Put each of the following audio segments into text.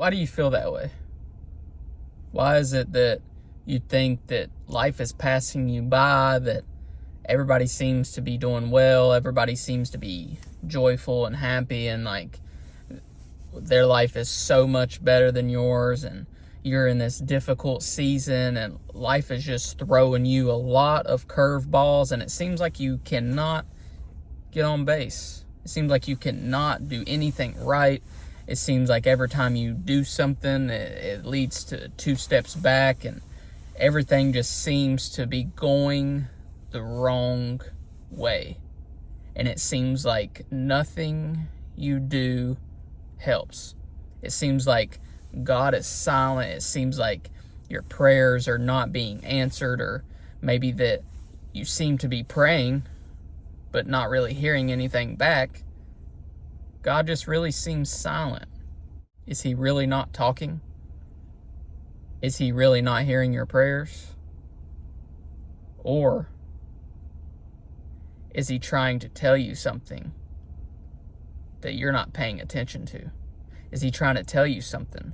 Why do you feel that way? Why is it that you think that life is passing you by, that everybody seems to be doing well, everybody seems to be joyful and happy, and like their life is so much better than yours, and you're in this difficult season and life is just throwing you a lot of curveballs, and it seems like you cannot get on base. It seems like you cannot do anything right. It seems like every time you do something, it leads to 2 steps back, and everything just seems to be going the wrong way. And it seems like nothing you do helps. It seems like God is silent. It seems like your prayers are not being answered, or maybe that you seem to be praying but not really hearing anything back. God just really seems silent. Is he really not talking? Is he really not hearing your prayers? Or is he trying to tell you something that you're not paying attention to? Is he trying to tell you something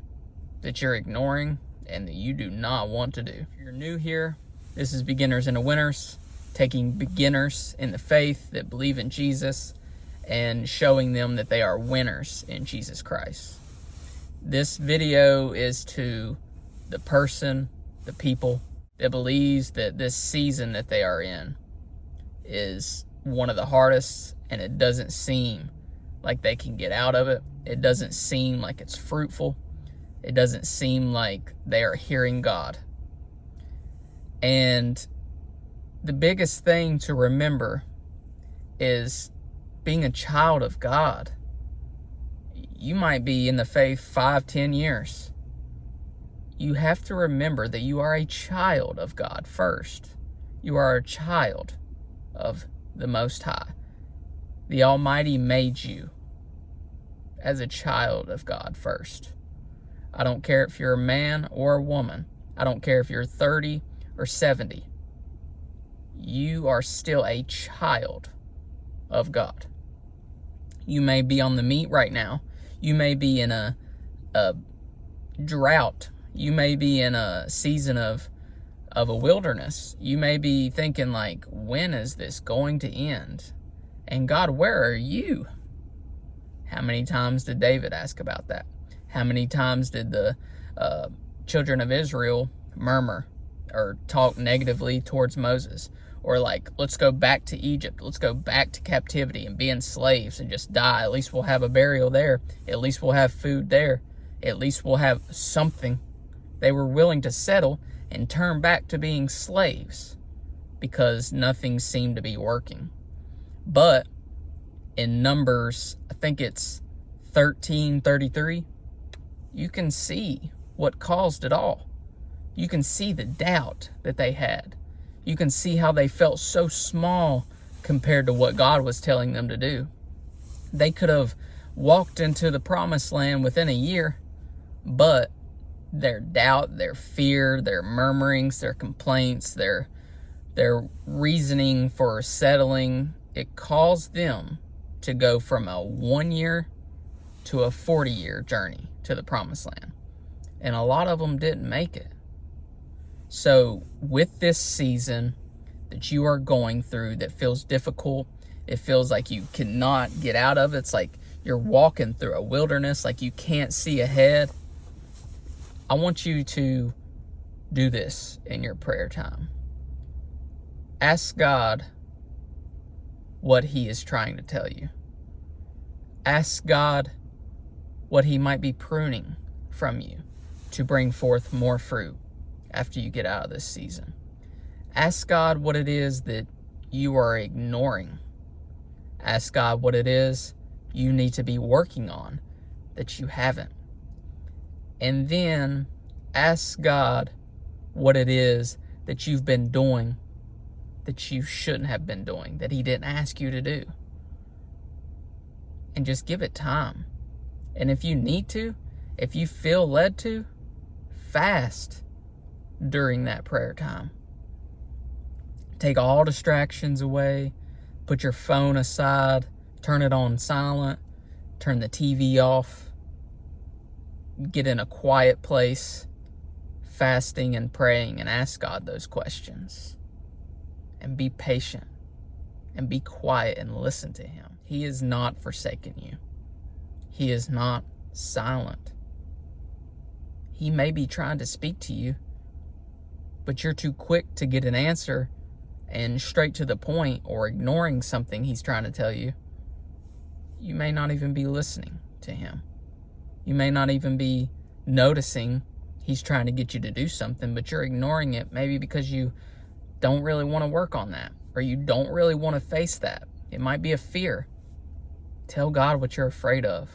that you're ignoring and that you do not want to do? If you're new here, this is Beginners into Winners, taking beginners in the faith that believe in Jesus and showing them that they are winners in Jesus Christ. This video is to the person, the people that believes that this season that they are in is one of the hardest, and it doesn't seem like they can get out of it. It doesn't seem like it's fruitful. It doesn't seem like they are hearing God. And the biggest thing to remember is being a child of God. You might be in the faith 5-10 years. You have to remember that you are a child of God first. You are a child of the Most High. The Almighty made you as a child of God first. I don't care if you're a man or a woman. I don't care if you're 30 or 70. You are still a child of God. You may be on the meat right now. You may be in a drought. You may be in a season of a wilderness. You may be thinking like, when is this going to end? And God, where are you? How many times did David ask about that? How many times did the children of Israel murmur or talk negatively towards Moses? Or like, let's go back to Egypt. Let's go back to captivity and being slaves and just die. At least we'll have a burial there. At least we'll have food there. At least we'll have something. They were willing to settle and turn back to being slaves because nothing seemed to be working. But in Numbers, I think it's 13:33, you can see what caused it all. You can see the doubt that they had. You can see how they felt so small compared to what God was telling them to do. They could have walked into the promised land within a year, but their doubt, their fear, their murmurings, their complaints, their reasoning for settling, it caused them to go from a 1-year to a 40-year journey to the promised land. And a lot of them didn't make it. So with this season that you are going through that feels difficult, it feels like you cannot get out of it. It's like you're walking through a wilderness, like you can't see ahead. I want you to do this in your prayer time. Ask God what he is trying to tell you. Ask God what he might be pruning from you to bring forth more fruit after you get out of this season. Ask God what it is that you are ignoring. Ask God what it is you need to be working on that you haven't. And then ask God what it is that you've been doing that you shouldn't have been doing, that he didn't ask you to do. And just give it time. And if you need to, if you feel led to, fast during that prayer time. Take all distractions away, put your phone aside, turn it on silent, turn the TV off. get in a quiet place, fasting and praying, and ask God those questions. And be patient. And be quiet and listen to him. He is not forsaken you. He is not silent. He may be trying to speak to you, but you're too quick to get an answer and straight to the point, or ignoring something he's trying to tell you. You may not even be listening to him. You may not even be noticing he's trying to get you to do something, but you're ignoring it, maybe because you don't really want to work on that, or you don't really want to face that. It might be a fear. Tell God what you're afraid of.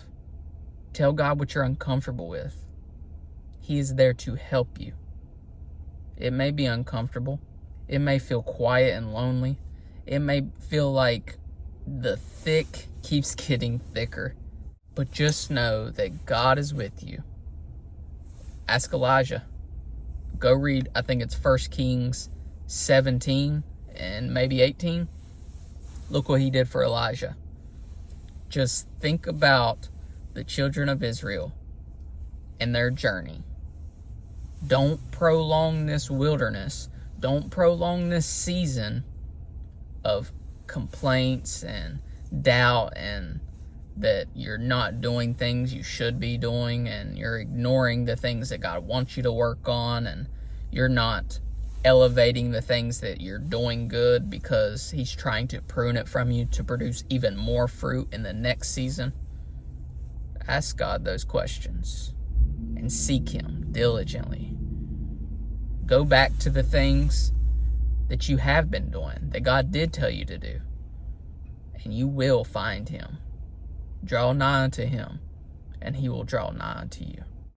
Tell God what you're uncomfortable with. He is there to help you. It may be uncomfortable. It may feel quiet and lonely. It may feel like the thick keeps getting thicker. But just know that God is with you. Ask Elijah. Go read, I think it's 1 Kings 17 and maybe 18. Look what he did for Elijah. Just think about the children of Israel and their journey. Don't prolong this wilderness. Don't prolong this season of complaints and doubt, and that you're not doing things you should be doing, and you're ignoring the things that God wants you to work on, and you're not elevating the things that you're doing good because he's trying to prune it from you to produce even more fruit in the next season. Ask God those questions and seek him diligently. Go back to the things that you have been doing, that God did tell you to do, and you will find him. Draw nigh unto him, and he will draw nigh unto you.